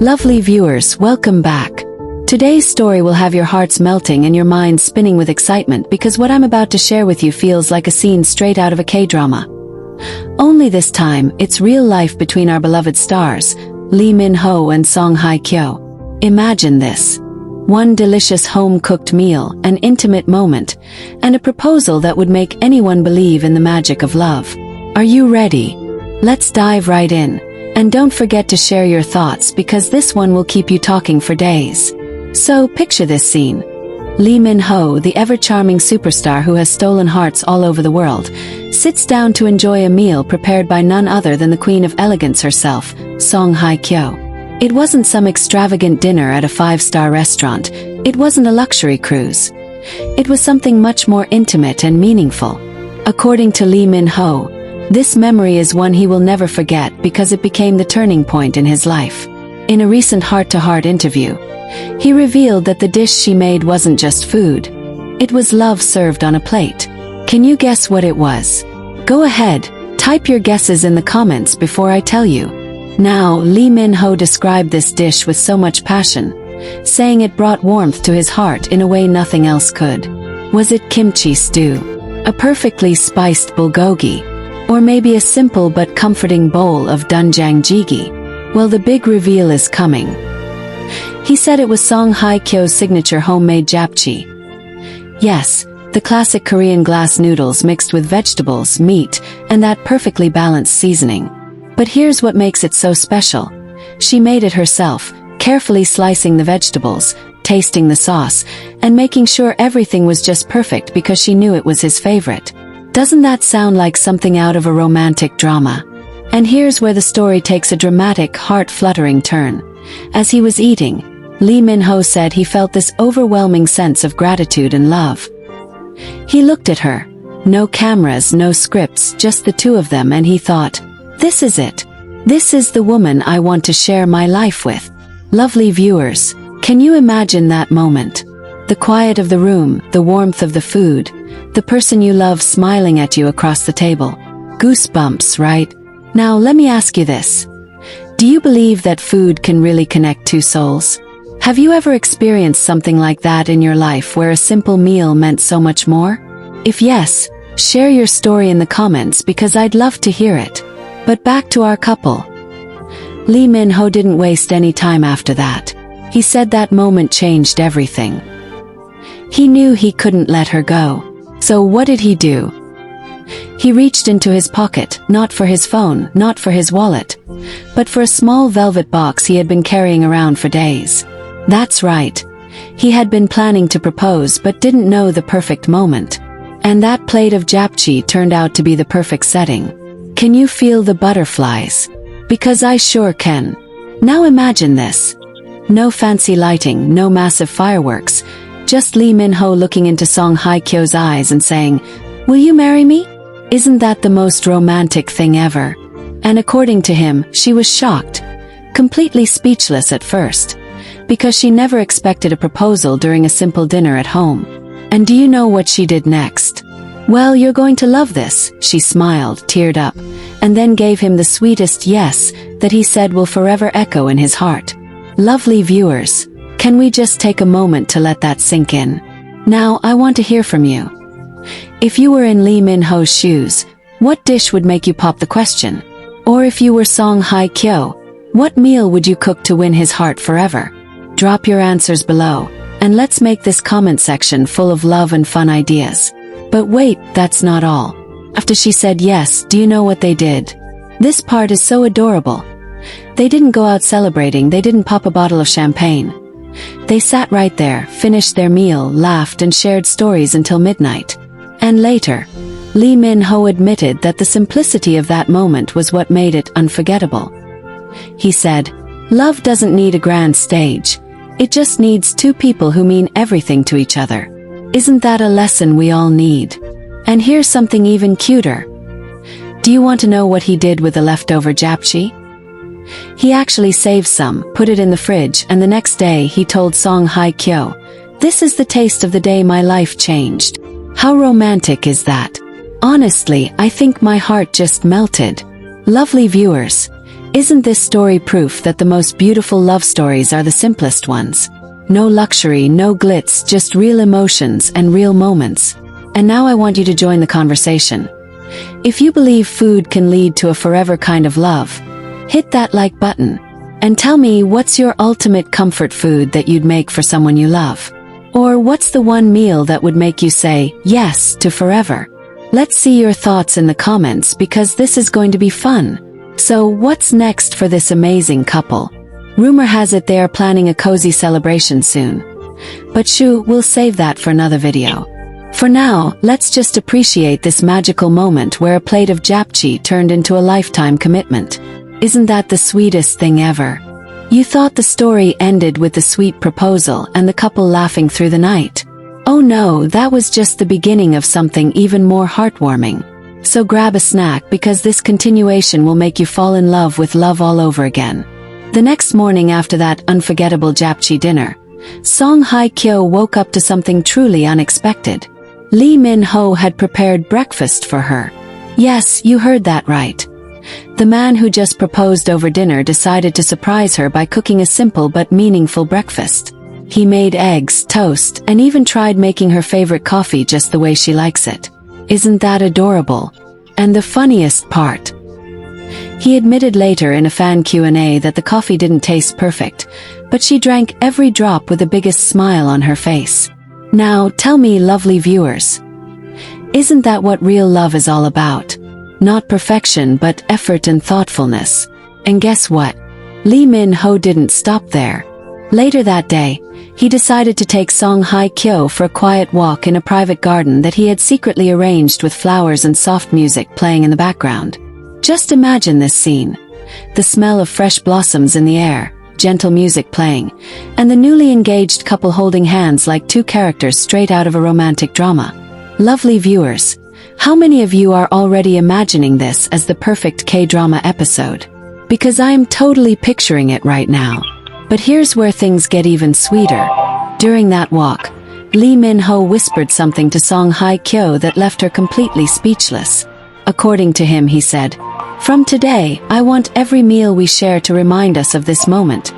Lovely viewers, welcome back. Today's story will have your hearts melting and your minds spinning with excitement because what I'm about to share with you feels like a scene straight out of a K-drama. Only this time, it's real life between our beloved stars, Lee Min-ho and hye kyo. Imagine this. One delicious home-cooked meal, an intimate moment, and a proposal that would make anyone believe in the magic of love. Are you ready? Let's dive right in. And don't forget to share your thoughts because this one will keep you talking for days. So, picture this scene. Lee Min-ho, the ever-charming superstar who has stolen hearts all over the world, sits down to enjoy a meal prepared by none other than the Queen of Elegance herself, hye kyo. It wasn't some extravagant dinner at a five-star restaurant. It wasn't a luxury cruise. It was something much more intimate and meaningful. According to Lee Min-ho, this memory is one he will never forget because it became the turning point in his life. In a recent heart-to-heart interview, he revealed that the dish she made wasn't just food. It was love served on a plate. Can you guess what it was? Go ahead, type your guesses in the comments before I tell you. Now, Lee Min-ho described this dish with so much passion, saying it brought warmth to his heart in a way nothing else could. Was it kimchi stew? A perfectly spiced bulgogi? Or maybe a simple but comforting bowl of doenjang jjigae? Well, the big reveal is coming. He said it was hye kyo's signature homemade japchae. Yes, the classic Korean glass noodles mixed with vegetables, meat, and that perfectly balanced seasoning. But here's what makes it so special. She made it herself, carefully slicing the vegetables, tasting the sauce, and making sure everything was just perfect because she knew it was his favorite. Doesn't that sound like something out of a romantic drama? And here's where the story takes a dramatic, heart-fluttering turn. As he was eating, Lee Min-ho said he felt this overwhelming sense of gratitude and love. He looked at her. No cameras, no scripts, just the two of them, and he thought, this is it. This is the woman I want to share my life with. Lovely viewers, can you imagine that moment? The quiet of the room, the warmth of the food, the person you love smiling at you across the table. Goosebumps, right? Now let me ask you this. Do you believe that food can really connect two souls? Have you ever experienced something like that in your life where a simple meal meant so much more? If yes, share your story in the comments because I'd love to hear it. But back to our couple. Lee Min-ho didn't waste any time after that. He said that moment changed everything. He knew he couldn't let her go. So what did he do? He reached into his pocket, not for his phone, not for his wallet, but for a small velvet box he had been carrying around for days. That's right. He had been planning to propose but didn't know the perfect moment. And that plate of japchae turned out to be the perfect setting. Can you feel the butterflies? Because I sure can. Now imagine this. No fancy lighting, no massive fireworks, just Lee Min-ho looking into hye kyo's eyes and saying, "Will you marry me?" Isn't that the most romantic thing ever? And according to him, she was shocked, completely speechless at first, because she never expected a proposal during a simple dinner at home. And do you know what she did next? Well, you're going to love this, she smiled, teared up, and then gave him the sweetest yes that he said will forever echo in his heart. Lovely viewers, can we just take a moment to let that sink in? Now, I want to hear from you. If you were in Lee Min-ho's shoes, what dish would make you pop the question? Or if you were hye kyo, what meal would you cook to win his heart forever? Drop your answers below, and let's make this comment section full of love and fun ideas. But wait, that's not all. After she said yes, do you know what they did? This part is so adorable. They didn't go out celebrating, they didn't pop a bottle of champagne. They sat right there, finished their meal, laughed and shared stories until midnight. And later, Lee Min-ho admitted that the simplicity of that moment was what made it unforgettable. He said, "Love doesn't need a grand stage. It just needs two people who mean everything to each other." Isn't that a lesson we all need? And here's something even cuter. Do you want to know what he did with the leftover japchae? He actually saved some, put it in the fridge, and the next day he told hye kyo, "This is the taste of the day my life changed." How romantic is that? Honestly, I think my heart just melted. Lovely viewers, isn't this story proof that the most beautiful love stories are the simplest ones? No luxury, no glitz, just real emotions and real moments. And now I want you to join the conversation. If you believe food can lead to a forever kind of love, hit that like button. And tell me, what's your ultimate comfort food that you'd make for someone you love? Or what's the one meal that would make you say yes to forever? Let's see your thoughts in the comments because this is going to be fun. So what's next for this amazing couple? Rumor has it they are planning a cozy celebration soon. But shoo, we'll save that for another video. For now, let's just appreciate this magical moment where a plate of japchae turned into a lifetime commitment. Isn't that the sweetest thing ever? You thought the story ended with the sweet proposal and the couple laughing through the night. Oh no, that was just the beginning of something even more heartwarming. So grab a snack because this continuation will make you fall in love with love all over again. The next morning after that unforgettable japchae dinner, hye kyo woke up to something truly unexpected. Lee Min-ho had prepared breakfast for her. Yes, you heard that right. The man who just proposed over dinner decided to surprise her by cooking a simple but meaningful breakfast. He made eggs, toast, and even tried making her favorite coffee just the way she likes it. Isn't that adorable? And the funniest part? He admitted later in a fan Q&A that the coffee didn't taste perfect, but she drank every drop with the biggest smile on her face. Now, tell me, lovely viewers, isn't that what real love is all about? Not perfection but effort and thoughtfulness. And guess what? Lee Min-ho didn't stop there. Later that day, he decided to take hye kyo for a quiet walk in a private garden that he had secretly arranged with flowers and soft music playing in the background. Just imagine this scene. The smell of fresh blossoms in the air, gentle music playing, and the newly engaged couple holding hands like two characters straight out of a romantic drama. Lovely viewers, how many of you are already imagining this as the perfect K-drama episode? Because I am totally picturing it right now. But here's where things get even sweeter. During that walk, Lee Min-ho whispered something to hye kyo that left her completely speechless. According to him, he said, "From today, I want every meal we share to remind us of this moment.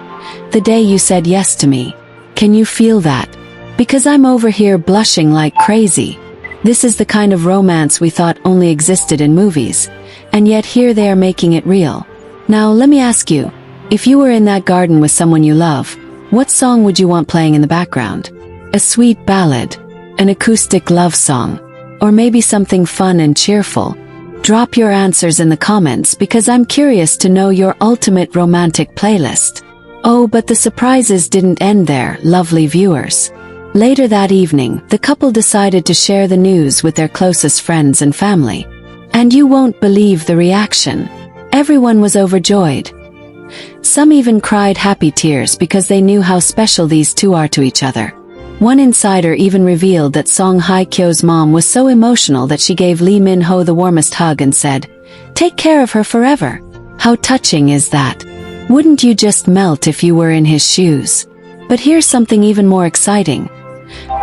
The day you said yes to me. Can you feel that? Because I'm over here blushing like crazy." This is the kind of romance we thought only existed in movies, and yet here they are making it real. Now let me ask you, if you were in that garden with someone you love, what song would you want playing in the background? A sweet ballad, an acoustic love song, or maybe something fun and cheerful? Drop your answers in the comments because I'm curious to know your ultimate romantic playlist. Oh, but the surprises didn't end there, lovely viewers. Later that evening, the couple decided to share the news with their closest friends and family. And you won't believe the reaction. Everyone was overjoyed. Some even cried happy tears because they knew how special these two are to each other. One insider even revealed that hye kyo's mom was so emotional that she gave Lee Min-ho the warmest hug and said, "Take care of her forever." How touching is that? Wouldn't you just melt if you were in his shoes? But here's something even more exciting.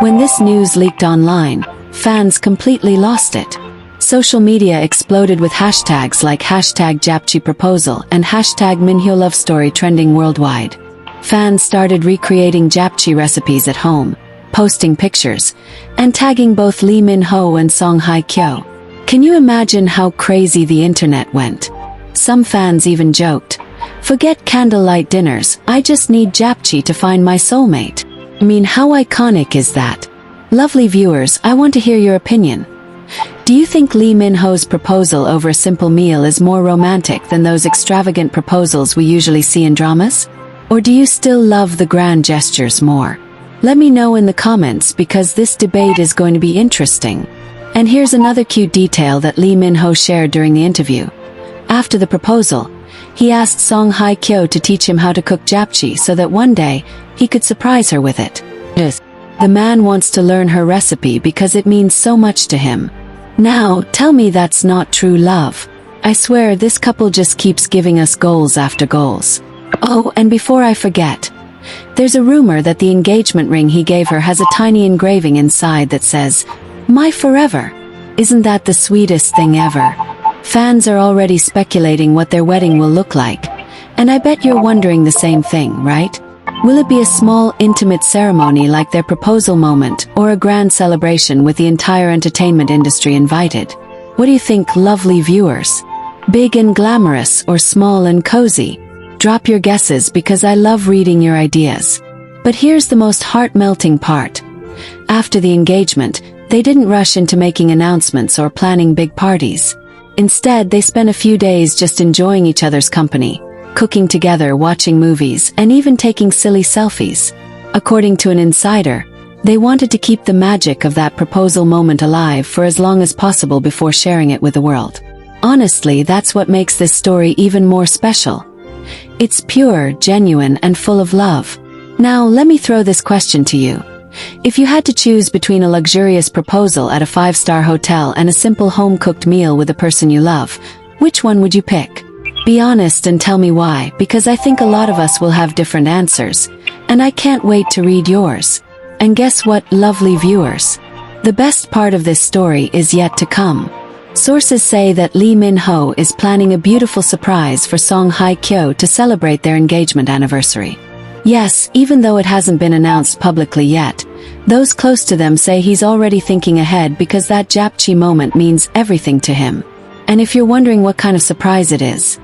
When this news leaked online, fans completely lost it. Social media exploded with hashtags like #JapchaeProposal and #MinHyoLoveStory trending worldwide. Fans started recreating japchae recipes at home, posting pictures, and tagging both Lee Min-ho and hye kyo. Can you imagine how crazy the internet went? Some fans even joked, "Forget candlelight dinners, I just need japchae to find my soulmate." I mean, how iconic is that? Lovely viewers, I want to hear your opinion. Do you think Lee Min-ho's proposal over a simple meal is more romantic than those extravagant proposals we usually see in dramas? Or do you still love the grand gestures more? Let me know in the comments because this debate is going to be interesting. And here's another cute detail that Lee Min-ho shared during the interview. After the proposal, he asked hye kyo to teach him how to cook japchae so that one day, he could surprise her with it. The man wants to learn her recipe because it means so much to him. Now, tell me that's not true love. I swear this couple just keeps giving us goals after goals. Oh, and before I forget, there's a rumor that the engagement ring he gave her has a tiny engraving inside that says, "My forever." Isn't that the sweetest thing ever? Fans are already speculating what their wedding will look like, and I bet you're wondering the same thing, right? Will it be a small, intimate ceremony like their proposal moment, or a grand celebration with the entire entertainment industry invited? What do you think, lovely viewers? Big and glamorous, or small and cozy? Drop your guesses because I love reading your ideas. But here's the most heart-melting part. After the engagement, they didn't rush into making announcements or planning big parties. Instead, they spent a few days just enjoying each other's company, cooking together, watching movies, and even taking silly selfies. According to an insider, they wanted to keep the magic of that proposal moment alive for as long as possible before sharing it with the world. Honestly, that's what makes this story even more special. It's pure, genuine, and full of love. Now, let me throw this question to you. If you had to choose between a luxurious proposal at a 5-star hotel and a simple home-cooked meal with the person you love, which one would you pick? Be honest and tell me why, because I think a lot of us will have different answers, and I can't wait to read yours. And guess what, lovely viewers? The best part of this story is yet to come. Sources say that Lee Min-ho is planning a beautiful surprise for Song Hye Kyo to celebrate their engagement anniversary. Yes, even though it hasn't been announced publicly yet, those close to them say he's already thinking ahead because that japchae moment means everything to him. And if you're wondering what kind of surprise it is,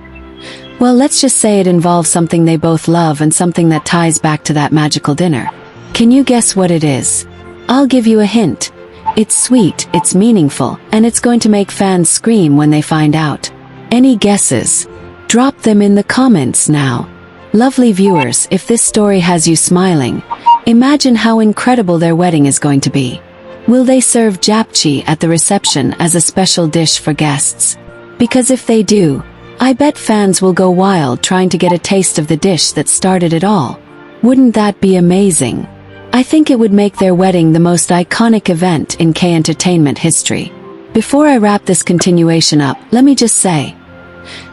well, let's just say it involves something they both love and something that ties back to that magical dinner. Can you guess what it is? I'll give you a hint. It's sweet, it's meaningful, and it's going to make fans scream when they find out. Any guesses? Drop them in the comments now. Lovely viewers, if this story has you smiling, imagine how incredible their wedding is going to be. Will they serve japchae at the reception as a special dish for guests? Because if they do, I bet fans will go wild trying to get a taste of the dish that started it all. Wouldn't that be amazing? I think it would make their wedding the most iconic event in K-entertainment history. Before I wrap this continuation up, let me just say,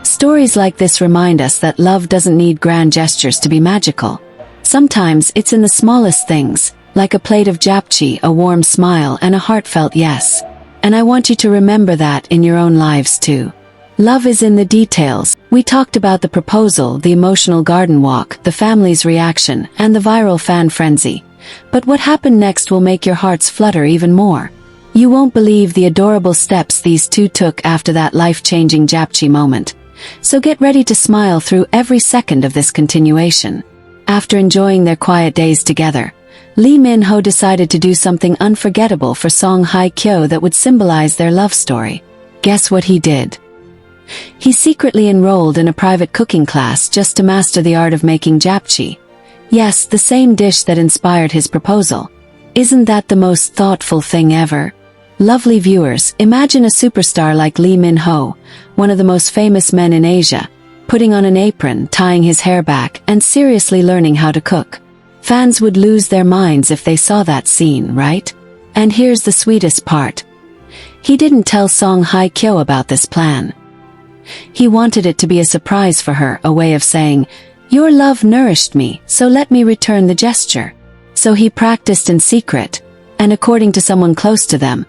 stories like this remind us that love doesn't need grand gestures to be magical. Sometimes it's in the smallest things, like a plate of japchae, a warm smile, and a heartfelt yes. And I want you to remember that in your own lives too. Love is in the details. We talked about the proposal, the emotional garden walk, the family's reaction, and the viral fan frenzy. But what happened next will make your hearts flutter even more. You won't believe the adorable steps these two took after that life-changing japchae moment. So get ready to smile through every second of this continuation. After enjoying their quiet days together, Lee Min-ho decided to do something unforgettable for Song Hye Kyo that would symbolize their love story. Guess what he did? He secretly enrolled in a private cooking class just to master the art of making japchae. Yes, the same dish that inspired his proposal. Isn't that the most thoughtful thing ever? Lovely viewers, imagine a superstar like Lee Min-ho, one of the most famous men in Asia, putting on an apron, tying his hair back, and seriously learning how to cook. Fans would lose their minds if they saw that scene, right? And here's the sweetest part. He didn't tell Song Hye Kyo about this plan. He wanted it to be a surprise for her, a way of saying, "Your love nourished me, so let me return the gesture." So he practiced in secret, and according to someone close to them,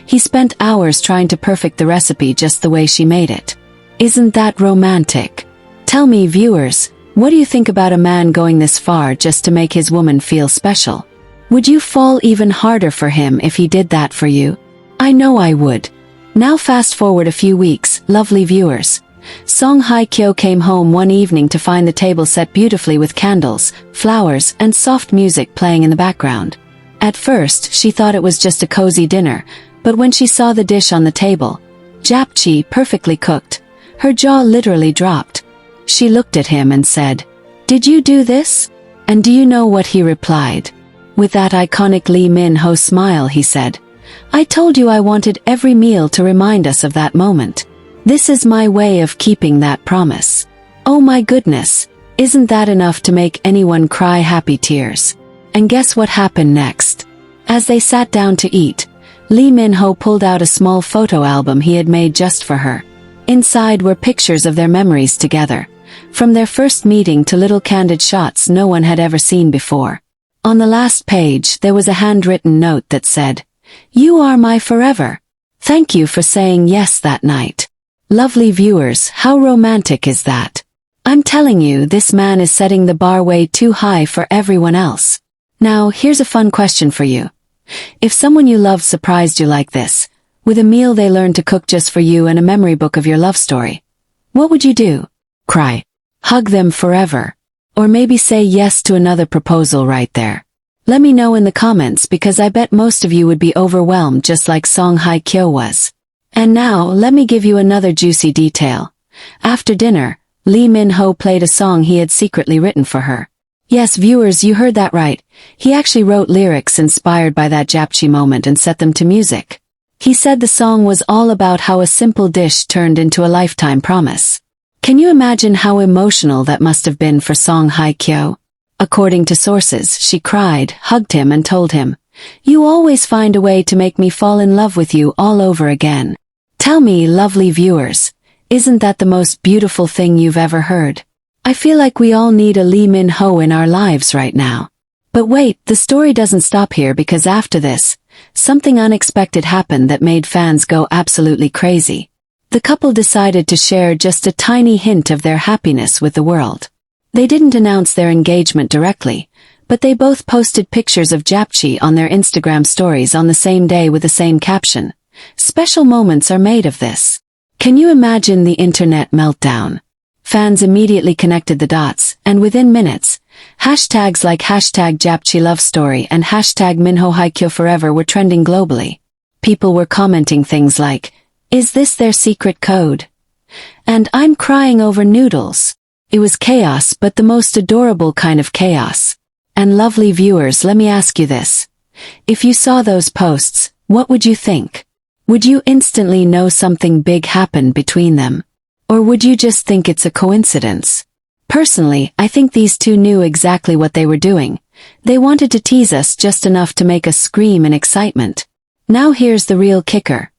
he spent hours trying to perfect the recipe just the way she made it. Isn't that romantic? Tell me, viewers, what do you think about a man going this far just to make his woman feel special? Would you fall even harder for him if he did that for you? I know I would. Now fast forward a few weeks, lovely viewers. Song Hye Kyo came home one evening to find the table set beautifully with candles, flowers, and soft music playing in the background. At first, she thought it was just a cozy dinner, but when she saw the dish on the table, japchae perfectly cooked, her jaw literally dropped. She looked at him and said, "Did you do this?" And do you know what he replied? With that iconic Lee Min-ho smile, he said, "I told you I wanted every meal to remind us of that moment. This is my way of keeping that promise." Oh my goodness, isn't that enough to make anyone cry happy tears? And guess what happened next? As they sat down to eat, Lee Min-ho pulled out a small photo album he had made just for her. Inside were pictures of their memories together, from their first meeting to little candid shots no one had ever seen before. On the last page there was a handwritten note that said, "You are my forever." Thank you for saying yes that night. Lovely viewers, how romantic is that? I'm telling you, this man is setting the bar way too high for everyone else. Now, here's a fun question for you. If someone you love surprised you like this, with a meal they learned to cook just for you and a memory book of your love story, what would you do? Cry? Hug them forever? Or maybe say yes to another proposal right there? Let me know in the comments, because I bet most of you would be overwhelmed just like song Hye Kyo was. And now, let me give you another juicy detail. After dinner, Lee Min-ho played a song he had secretly written for her. Yes, viewers, you heard that right. He actually wrote lyrics inspired by that japchae moment and set them to music. He said the song was all about how a simple dish turned into a lifetime promise. Can you imagine how emotional that must have been for song Hye Kyo? According to sources, she cried, hugged him and told him, "You always find a way to make me fall in love with you all over again." Tell me, lovely viewers, isn't that the most beautiful thing you've ever heard? I feel like we all need a Lee Min-ho in our lives right now. But wait, the story doesn't stop here, because after this, something unexpected happened that made fans go absolutely crazy. The couple decided to share just a tiny hint of their happiness with the world. They didn't announce their engagement directly, but they both posted pictures of japchae on their Instagram stories on the same day with the same caption. Special moments are made of this. Can you imagine the internet meltdown? Fans immediately connected the dots, and within minutes, hashtags like hashtag japchae love story and hashtag Minho Hye Kyo forever were trending globally. People were commenting things like, "Is this their secret code?" and "I'm crying over noodles." It was chaos, but the most adorable kind of chaos. And lovely viewers, let me ask you this. If you saw those posts, what would you think? Would you instantly know something big happened between them? Or would you just think it's a coincidence? Personally, I think these two knew exactly what they were doing. They wanted to tease us just enough to make us scream in excitement. Now here's the real kicker.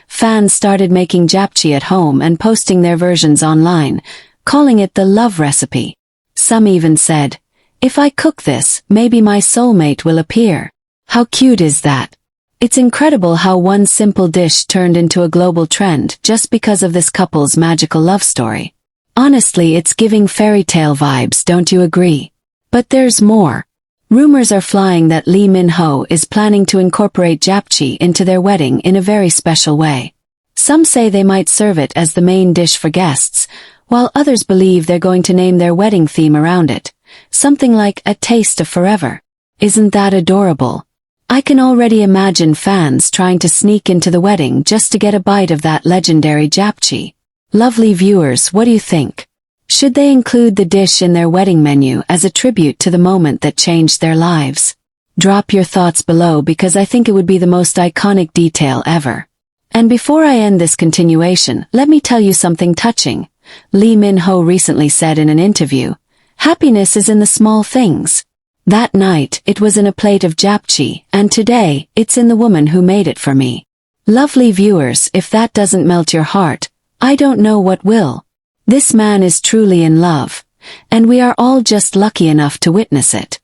Fans started making japchae at home and posting their versions online, calling it the love recipe. Some even said, "If I cook this, maybe my soulmate will appear." How cute is that? It's incredible how one simple dish turned into a global trend just because of this couple's magical love story. Honestly, it's giving fairy tale vibes, don't you agree? But there's more. Rumors are flying that Lee Min-ho is planning to incorporate japchae into their wedding in a very special way. Some say they might serve it as the main dish for guests, while others believe they're going to name their wedding theme around it, something like A Taste of Forever. Isn't that adorable? I can already imagine fans trying to sneak into the wedding just to get a bite of that legendary japchae. Lovely viewers, what do you think? Should they include the dish in their wedding menu as a tribute to the moment that changed their lives? Drop your thoughts below, because I think it would be the most iconic detail ever. And before I end this continuation, let me tell you something touching. Lee Min-ho recently said in an interview, "Happiness is in the small things." That night, it was in a plate of japchae, and today, it's in the woman who made it for me. Lovely viewers, if that doesn't melt your heart, I don't know what will. This man is truly in love, and we are all just lucky enough to witness it.